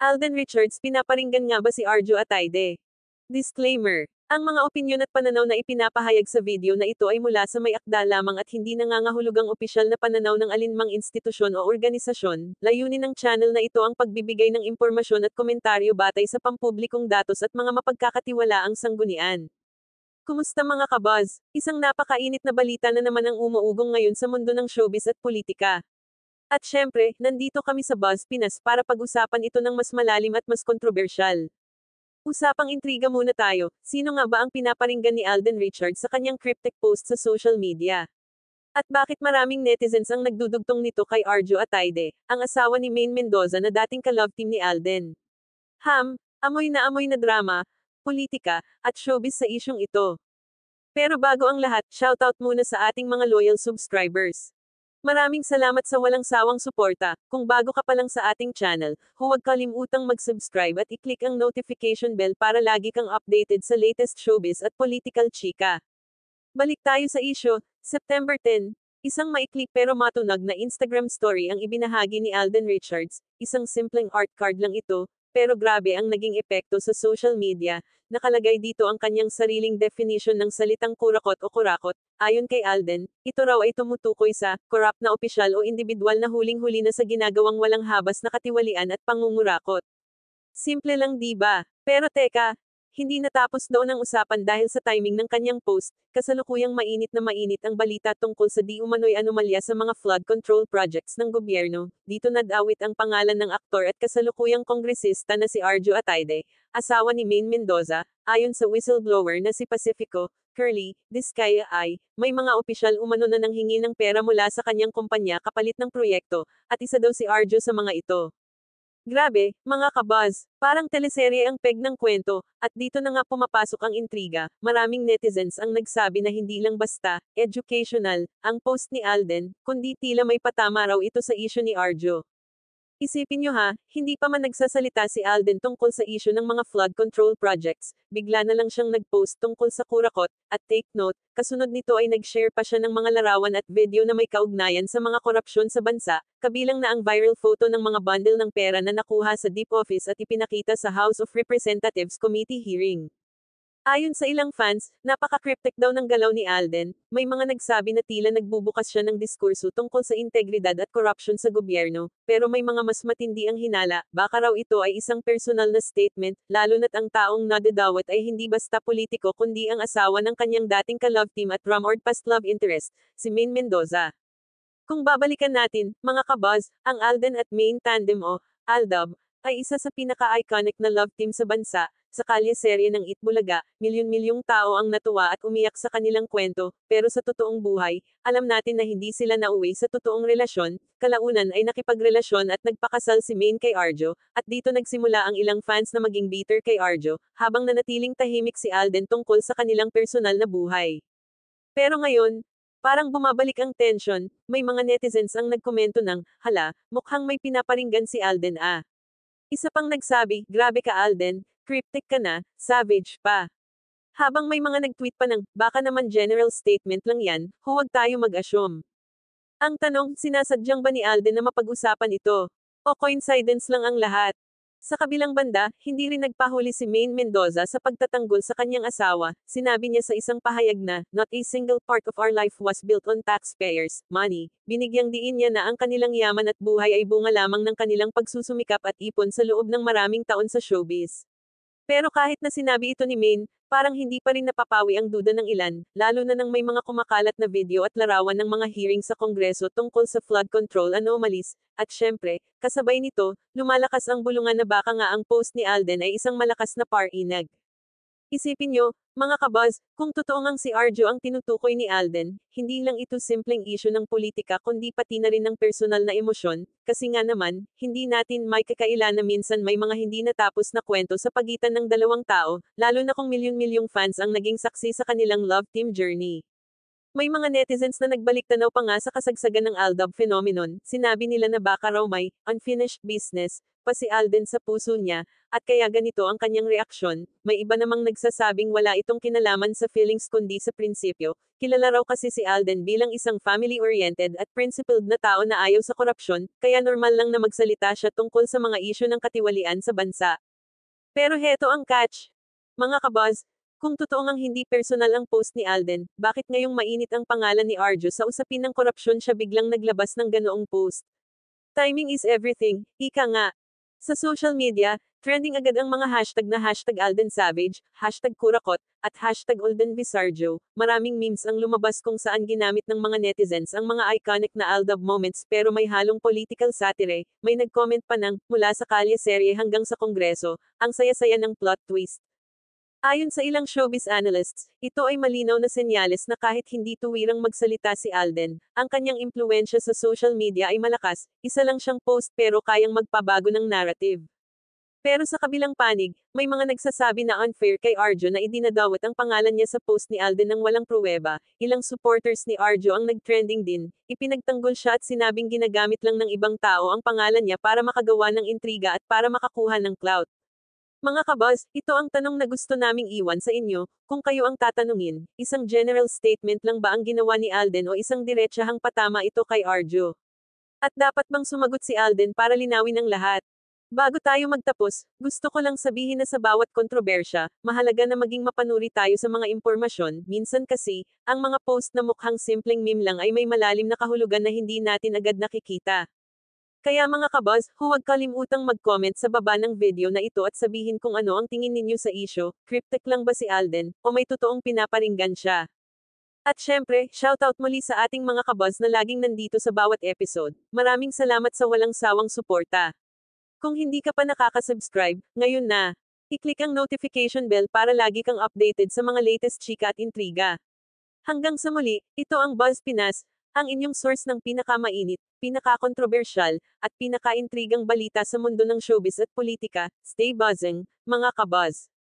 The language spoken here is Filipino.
Alden Richards, pinaparinggan nga ba si Arjo Ataide? Disclaimer. Ang mga opinyon at pananaw na ipinapahayag sa video na ito ay mula sa may akda lamang at hindi nangangahulugang opisyal na pananaw ng alinmang institusyon o organisasyon. Layunin ng channel na ito ang pagbibigay ng impormasyon at komentaryo batay sa pampublikong datos at mga mapagkakatiwalaang sanggunian. Kumusta mga kabuzz? Isang napakainit na balita na naman ang umuugong ngayon sa mundo ng showbiz at politika. At syempre, nandito kami sa Buzz Pinas para pag-usapan ito ng mas malalim at mas kontrobersyal. Usapang intriga muna tayo, sino nga ba ang pinaparinggan ni Alden Richards sa kanyang cryptic post sa social media? At bakit maraming netizens ang nagdudugtong nito kay Arjo Ataide, ang asawa ni Maine Mendoza na dating ka-love team ni Alden? Amoy na drama, politika, at showbiz sa isyong ito. Pero bago ang lahat, shoutout muna sa ating mga loyal subscribers. Maraming salamat sa walang sawang suporta. Kung bago ka pa lang sa ating channel, huwag kalimutang mag-subscribe at i-click ang notification bell para lagi kang updated sa latest showbiz at political chika. Balik tayo sa isyo, September 10, isang maikli pero matunag na Instagram story ang ibinahagi ni Alden Richards, isang simpleng art card lang ito, pero grabe ang naging epekto sa social media. Nakalagay dito ang kanyang sariling definition ng salitang kurakot o kurakot. Ayon kay Alden, ito raw ay tumutukoy sa corrupt na opisyal o individual na huling-huli na sa ginagawang walang habas na katiwalian at pangungurakot. Simple lang, di ba? Pero teka, hindi natapos doon ang usapan dahil sa timing ng kanyang post, kasalukuyang mainit na mainit ang balita tungkol sa di umano'y anomalya sa mga flood control projects ng gobyerno. Dito nadawit ang pangalan ng aktor at kasalukuyang kongresista na si Arjo Ataide, asawa ni Maine Mendoza. Ayon sa whistleblower na si Pacifico Curly Discaya ay, may mga opisyal umano na nanghingi ng pera mula sa kanyang kumpanya kapalit ng proyekto, at isa daw si Arjo sa mga ito. Grabe, mga kabuzz, parang teleserye ang peg ng kwento, at dito na nga pumapasok ang intriga. Maraming netizens ang nagsabi na hindi lang basta educational ang post ni Alden, kundi tila may patama raw ito sa issue ni Arjo. Isipin nyo ha, hindi pa man nagsasalita si Alden tungkol sa issue ng mga flood control projects, bigla na lang siyang nag-post tungkol sa kurakot, at take note, kasunod nito ay nag-share pa siya ng mga larawan at video na may kaugnayan sa mga korupsyon sa bansa, kabilang na ang viral photo ng mga bundle ng pera na nakuha sa deep office at ipinakita sa House of Representatives Committee hearing. Ayon sa ilang fans, napaka-cryptic daw ng galaw ni Alden. May mga nagsabi na tila nagbubukas siya ng diskurso tungkol sa integridad at corruption sa gobyerno, pero may mga mas matindi ang hinala, baka raw ito ay isang personal na statement, lalo na't ang taong nadadawat ay hindi basta politiko kundi ang asawa ng kanyang dating ka-love team at rumored past love interest, si Maine Mendoza. Kung babalikan natin, mga kabuzz, ang Alden at Maine tandem o Aldab, ay isa sa pinaka-iconic na love team sa bansa. Sa kalye-serye ng Itbulaga, milyon-milyong tao ang natuwa at umiyak sa kanilang kwento, pero sa totoong buhay, alam natin na hindi sila nauwi sa totoong relasyon. Kalaunan ay nakipagrelasyon at nagpakasal si Maine kay Arjo, at dito nagsimula ang ilang fans na maging bitter kay Arjo, habang nanatiling tahimik si Alden tungkol sa kanilang personal na buhay. Pero ngayon, parang bumabalik ang tension, may mga netizens ang nagkomento ng, hala, mukhang may pinaparinggan si Alden ah. Isa pang nagsabi, grabe ka Alden, cryptic ka na, savage pa. Habang may mga nag-tweet pa ng, baka naman general statement lang yan, huwag tayo mag-assume. Ang tanong, sinasadyang ba ni Alden na mapag-usapan ito? O coincidence lang ang lahat? Sa kabilang banda, hindi rin nagpahuli si Maine Mendoza sa pagtatanggol sa kanyang asawa. Sinabi niya sa isang pahayag na, not a single part of our life was built on taxpayers' money. Binigyang diin niya na ang kanilang yaman at buhay ay bunga lamang ng kanilang pagsusumikap at ipon sa loob ng maraming taon sa showbiz. Pero kahit na sinabi ito ni Maine, parang hindi pa rin napapawi ang duda ng ilan, lalo na nang may mga kumakalat na video at larawan ng mga hearing sa Kongreso tungkol sa flood control anomalies, at syempre, kasabay nito, lumalakas ang bulungan na baka nga ang post ni Alden ay isang malakas na parinag. Isipin nyo, mga kabuzz, kung totoo ngang si Arjo ang tinutukoy ni Alden, hindi lang ito simpleng issue ng politika kundi pati na rin ng personal na emosyon, kasi nga naman, hindi natin may kakaila na minsan may mga hindi natapos na kwento sa pagitan ng dalawang tao, lalo na kung milyon-milyong fans ang naging saksi sa kanilang love team journey. May mga netizens na nagbalik-tanaw pa nga sa kasagsagan ng Aldab phenomenon, sinabi nila na baka raw may unfinished business, pa si Alden sa puso niya, at kaya ganito ang kanyang reaksyon. May iba namang nagsasabing wala itong kinalaman sa feelings kundi sa prinsipyo. Kilala raw kasi si Alden bilang isang family-oriented at principled na tao na ayaw sa korupsyon, kaya normal lang na magsalita siya tungkol sa mga isyu ng katiwalian sa bansa. Pero heto ang catch. Mga kabaz, kung totoo ngang hindi personal ang post ni Alden, bakit ngayong mainit ang pangalan ni Arjo sa usapin ng korupsyon siya biglang naglabas ng ganoong post? Timing is everything, ika nga. Sa social media, trending agad ang mga hashtag na hashtag Alden Savage, hashtag Kurakot, at hashtag Alden Visarjo. Maraming memes ang lumabas kung saan ginamit ng mga netizens ang mga iconic na Aldab moments pero may halong political satire. May nag-comment pa ng, mula sa kalye serye hanggang sa kongreso, ang saya-saya ng plot twist. Ayon sa ilang showbiz analysts, ito ay malinaw na senyales na kahit hindi tuwirang magsalita si Alden, ang kanyang impluwensya sa social media ay malakas, isa lang siyang post pero kayang magpabago ng narrative. Pero sa kabilang panig, may mga nagsasabi na unfair kay Arjo na idinadawat ang pangalan niya sa post ni Alden ng walang pruweba. Ilang supporters ni Arjo ang nagtrending din, ipinagtanggol siya at sinabing ginagamit lang ng ibang tao ang pangalan niya para makagawa ng intriga at para makakuha ng clout. Mga kabaz, ito ang tanong na gusto naming iwan sa inyo, kung kayo ang tatanungin, isang general statement lang ba ang ginawa ni Alden o isang diretsahang patama ito kay Arjo? At dapat bang sumagot si Alden para linawin ang lahat? Bago tayo magtapos, gusto ko lang sabihin na sa bawat kontrobersya, mahalaga na maging mapanuri tayo sa mga impormasyon, minsan kasi, ang mga post na mukhang simpleng meme lang ay may malalim na kahulugan na hindi natin agad nakikita. Kaya mga kabaz, huwag kalimutang mag-comment sa baba ng video na ito at sabihin kung ano ang tingin ninyo sa isyo, cryptic lang ba si Alden, o may totoong pinaparinggan siya. At syempre, shoutout muli sa ating mga kabaz na laging nandito sa bawat episode. Maraming salamat sa walang sawang suporta. Kung hindi ka pa nakaka-subscribe, ngayon na. I-click ang notification bell para lagi kang updated sa mga latest chika at intriga. Hanggang sa muli, ito ang Buzz Pinas, ang inyong source ng pinakamainit, pinaka-kontrobersyal, at pinaka-intrigang balita sa mundo ng showbiz at politika. Stay buzzing, mga kabuzz!